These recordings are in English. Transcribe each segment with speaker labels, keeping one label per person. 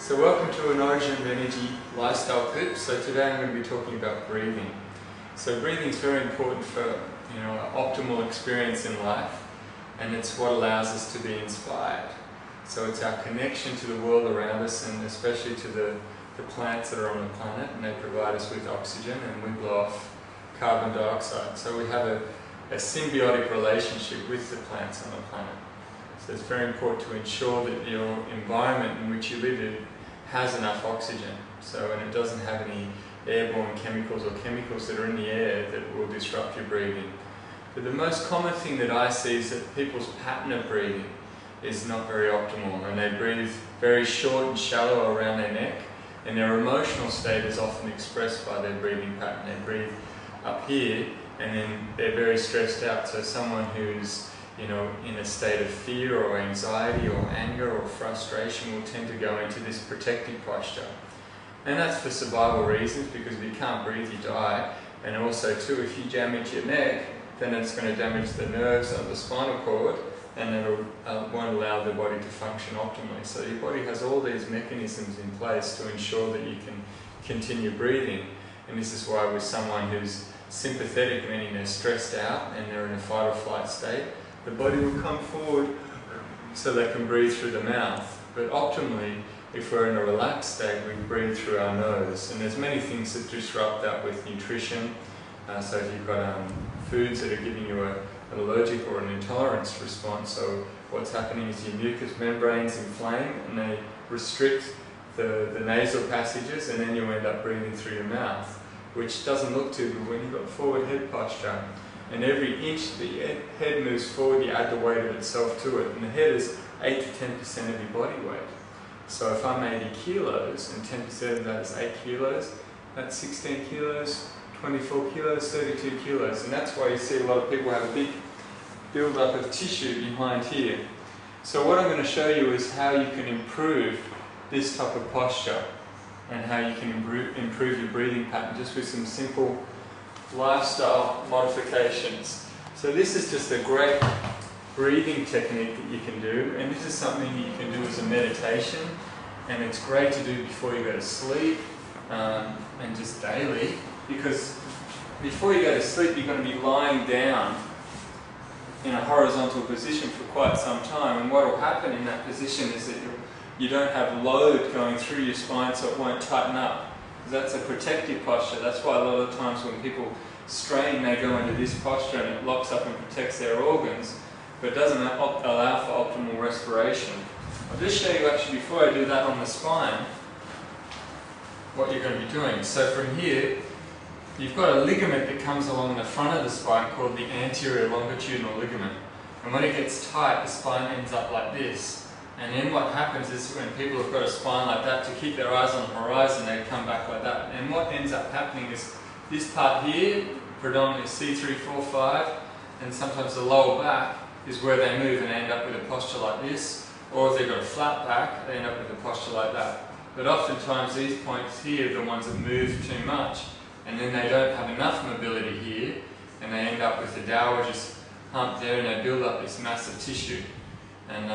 Speaker 1: So welcome to an Origin of Energy lifestyle clip. So today I'm going to be talking about breathing. So breathing is very important for an optimal experience in life, and it's what allows us to be inspired. So it's our connection to the world around us, and especially to the plants that are on the planet, and they provide us with oxygen and we blow off carbon dioxide. So we have a symbiotic relationship with the plants on the planet. So it's very important to ensure that your environment in which you live in has enough oxygen, and it doesn't have any airborne chemicals or chemicals that are in the air that will disrupt your breathing. But the most common thing that I see is that people's pattern of breathing is not very optimal, and they breathe very short and shallow around their neck, and their emotional state is often expressed by their breathing pattern. They breathe up here and then they're very stressed out. So someone who's in a state of fear or anxiety or anger or frustration will tend to go into this protective posture. And that's for survival reasons, because if you can't breathe, you die. And also too, if you damage your neck, then it's going to damage the nerves of the spinal cord, and it won't allow the body to function optimally. So your body has all these mechanisms in place to ensure that you can continue breathing. And this is why with someone who's sympathetic, meaning they're stressed out and they're in a fight or flight state, the body will come forward so they can breathe through the mouth. But optimally, if we're in a relaxed state, we breathe through our nose. And there's many things that disrupt that with nutrition. So if you've got foods that are giving you an allergic or an intolerance response, so what's happening is your mucous membranes inflame and they restrict the nasal passages, and then you end up breathing through your mouth, which doesn't look too good when you've got forward head posture. And every inch the head moves forward, you add the weight of itself to it. And the head is 8 to 10% of your body weight. So if I'm 80 kilos and 10% of that is 8 kilos, that's 16 kilos, 24 kilos, 32 kilos. And that's why you see a lot of people have a big build-up of tissue behind here. So what I'm going to show you is how you can improve this type of posture and how you can improve your breathing pattern just with some simple lifestyle modifications. So this is just a great breathing technique that you can do, and this is something that you can do as a meditation, and it's great to do before you go to sleep and just daily, because before you go to sleep you're going to be lying down in a horizontal position for quite some time, and what will happen in that position is that you don't have load going through your spine, so it won't tighten up. That's a protective posture. That's why a lot of times when people strain, they go into this posture and it locks up and protects their organs, but doesn't allow for optimal respiration. I'll just show you actually, before I do that on the spine, what you're going to be doing. So from here, you've got a ligament that comes along the front of the spine called the anterior longitudinal ligament. And when it gets tight, the spine ends up like this. And then what happens is when people have got a spine like that, to keep their eyes on the horizon, they come back like that. And what ends up happening is this part here, predominantly C3, 4, 5, and sometimes the lower back is where they move and end up with a posture like this. Or if they've got a flat back, they end up with a posture like that. But oftentimes these points here are the ones that move too much, and then they don't have enough mobility here, and they end up with the dowager's hump there, and they build up this massive tissue. And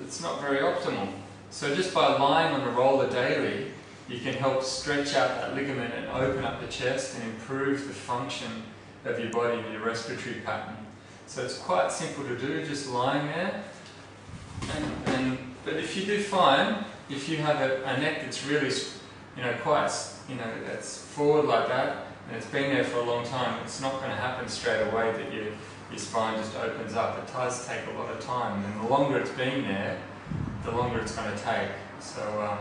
Speaker 1: it's not very optimal. So just by lying on the roller daily, you can help stretch out that ligament and open up the chest and improve the function of your body and your respiratory pattern. So it's quite simple to do, just lying there. But if you do find, if you have a neck that's really, that's forward like that, and it's been there for a long time, it's not going to happen straight away that your spine just opens up. It does take a lot of time, and the longer it's been there, the longer it's going to take. So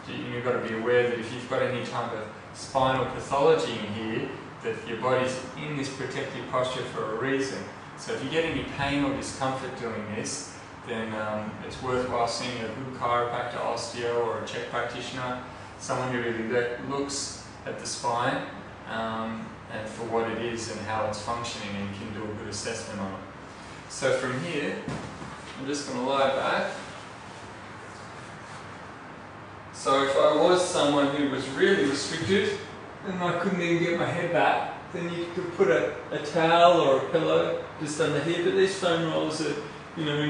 Speaker 1: you've got to be aware that if you've got any type of spinal pathology in here, that your body's in this protective posture for a reason. So if you get any pain or discomfort doing this, then it's worthwhile seeing a good chiropractor, osteo, or a Czech practitioner, someone who really looks at the spine and for what it is and how it's functioning, and can do a good assessment on it. So from here, I'm just going to lie back. So if I was someone who was really restricted and I couldn't even get my head back, then you could put a towel or a pillow just under here, but these foam rolls are,